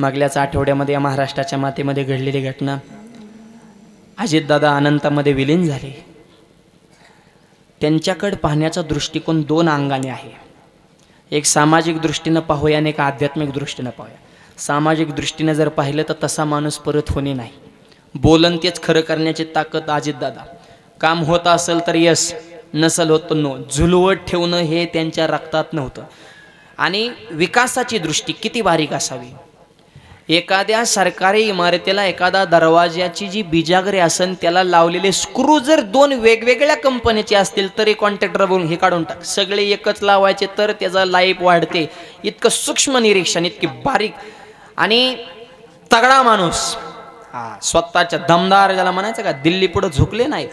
मागल्याच आठवड्यामध्ये या महाराष्ट्राच्या मातेमध्ये घडलेली घटना, अजितदादा अनंतामध्ये विलीन झाले. त्यांच्याकडे पाहण्याचा दृष्टिकोन दोन अंगाने आहे. एक सामाजिक दृष्टीनं पाहूया आणि एक आध्यात्मिक दृष्टीनं पाहूया. सामाजिक दृष्टीनं जर पाहिलं तर तसा माणूस परत होणे नाही. बोलन तेच खरं करण्याची ताकद अजितदादा. काम होत असेल तर यस, नसल होत नो. झुलवत ठेवणं हे त्यांच्या रक्तात नव्हतं. आणि विकासाची दृष्टी किती बारीक असावी. एखाद्या सरकारी इमारतीला एखादा दरवाजाची जी बिजागरे असेल त्याला लावलेले स्क्रू जर दोन वेगवेगळ्या कंपनीचे असतील तरी कॉन्ट्रॅक्टर बोलून हे काढून टाक, सगळे एकच लावायचे तर त्याचा लाईफ वाढते. इतकं सूक्ष्म निरीक्षण, इतकी बारीक आणि तगडा माणूस. स्वतःच्या दमदार ज्याला म्हणायचं का, दिल्ली पुढे झुकले नाहीत.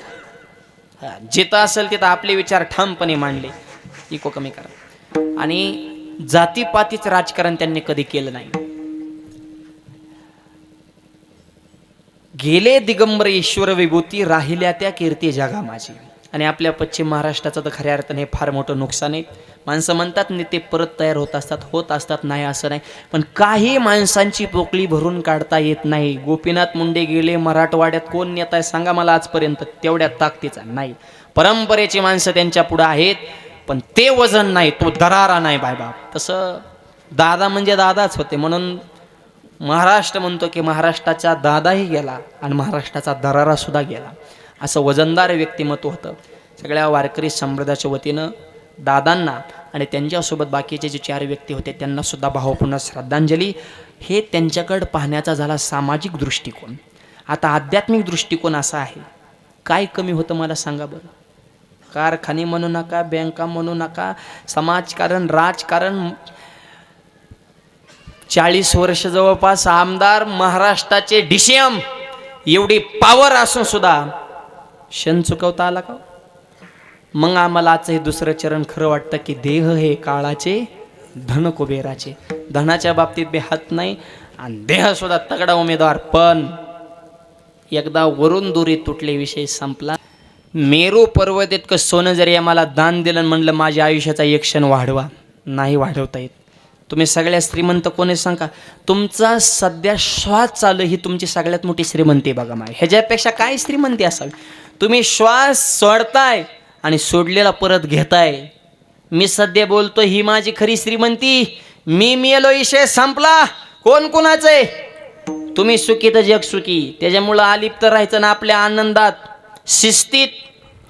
जिथं असेल तिथं आपले विचार ठामपणे मांडले. इको कमी करा. आणि जातीपातीच राजकारण त्यांनी कधी केलं नाही. गेले दिगंबर ईश्वर विभूती, राहिल्या त्या कीर्ती जगा माझी. आणि आपल्या पश्चिम महाराष्ट्राचं तर खऱ्या अर्थाने फार मोठं नुकसान आहे. माणसं म्हणतात नेते परत तयार होत असतात नाही असं नाही, पण काही माणसांची पोकळी भरून काढता येत नाही. गोपीनाथ मुंडे गेले मराठवाड्यात, कोण नेता आहे सांगा मला आजपर्यंत तेवढ्या ताकदीचा नाही. परंपरेची माणसं त्यांच्या पुढे आहेत, पण ते वजन नाही, तो दरारा नाही बायबाप. तसं दादा म्हणजे दादाच होते. म्हणून महाराष्ट्र म्हणतो की महाराष्ट्राचा दादाही गेला आणि महाराष्ट्राचा दरारा सुद्धा गेला. असं वजनदार व्यक्तिमत्व होतं. सगळ्या वारकरी संप्रदायाच्या वतीनं दादांना आणि त्यांच्यासोबत बाकीचे जे 4 व्यक्ती होते त्यांना सुद्धा भावपूर्ण श्रद्धांजली. हे त्यांच्याकडे पाहण्याचा झाला सामाजिक दृष्टिकोन. आता आध्यात्मिक दृष्टिकोन असा आहे. काय कमी होतं मला सांगा बरं. कारखाने म्हणू नका, बँका म्हणू नका, समाजकारण, राजकारण. 40 वर्ष जवळपास आमदार, महाराष्ट्राचे DCM, एवढी पावर असून सुद्धा क्षण चुकवता आला का? मग आम्हाला आजचं हे दुसरं चरण खरं वाटतं की देह हे काळाचे, धन कुबेराचे. धनाच्या बाबतीत बी हात नाही आणि देह सुद्धा तगडा उमेदवार. पण एकदा वरून दुरी तुटले, विषय संपला. मेरू पर्वत इतकं सोनं जरी आम्हाला दान दिलं म्हणलं माझ्या आयुष्याचा एक क्षण वाढवा, नाही वाढवता येत. तुम्ही सगळ्या श्रीमंत कोणी सांगा, तुमचा सध्या श्वास चालू ही तुमची सगळ्यात मोठी श्रीमंती बघा. माय ह्याच्यापेक्षा काय श्रीमंती असावी. तुम्ही श्वास सोडताय आणि सोडलेला परत घेताय. मी सध्या बोलतो ही माझी खरी श्रीमंती. मी मेलो, विषय संपला. कोण कोणाचं आहे. तुम्ही सुखी तर जग सुखी. त्याच्यामुळं अलिप्त राहायचं ना आपल्या आनंदात, शिस्तीत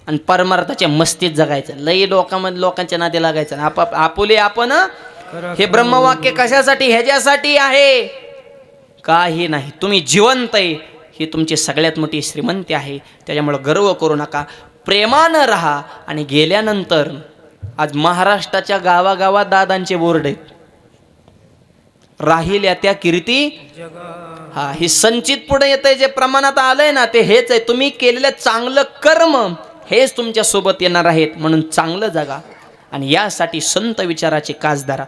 आणि परमार्थाच्या मस्तीत जगायचं. लई लोकांच्या नादी लागायचं. आपुले आपण. हे ब्रह्मवाक्य कशासाठी, ह्याच्यासाठी आहे काही नाही. तुम्ही जिवंत आहे ही तुमची सगळ्यात मोठी श्रीमंती आहे. त्याच्यामुळे गर्व करू नका, प्रेमानं राहा. आणि गेल्यानंतर आज महाराष्ट्राच्या गावागावात दादांचे बोर्ड आहेत. राहिल्या त्या कीर्ती. ही संचित पुढे येतंय, जे प्रमाणात आलंय ना ते हेच आहे. तुम्ही केलेलं चांगलं कर्म हेच तुमच्या सोबत येणार आहेत. म्हणून चांगलं जगा आणि यासाठी संत विचाराचे कास धरा.